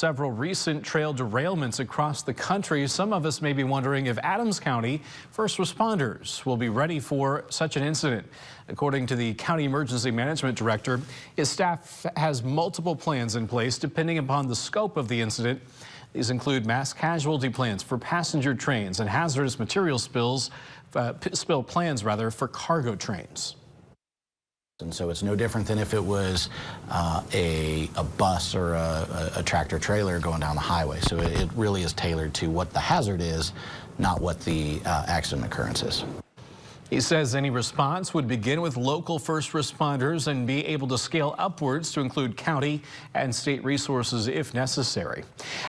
several recent trail derailments across the country, some of us may be wondering if Adams County first responders will be ready for such an incident. According to the County Emergency Management Director, his staff has multiple plans in place depending upon the scope of the incident. These include mass casualty plans for passenger trains and hazardous material spill plans for cargo trains. And so it's no different than if it was a bus or a tractor trailer going down the highway. So it really is tailored to what the hazard is, not what the accident occurrence is. He says any response would begin with local first responders and be able to scale upwards to include county and state resources if necessary.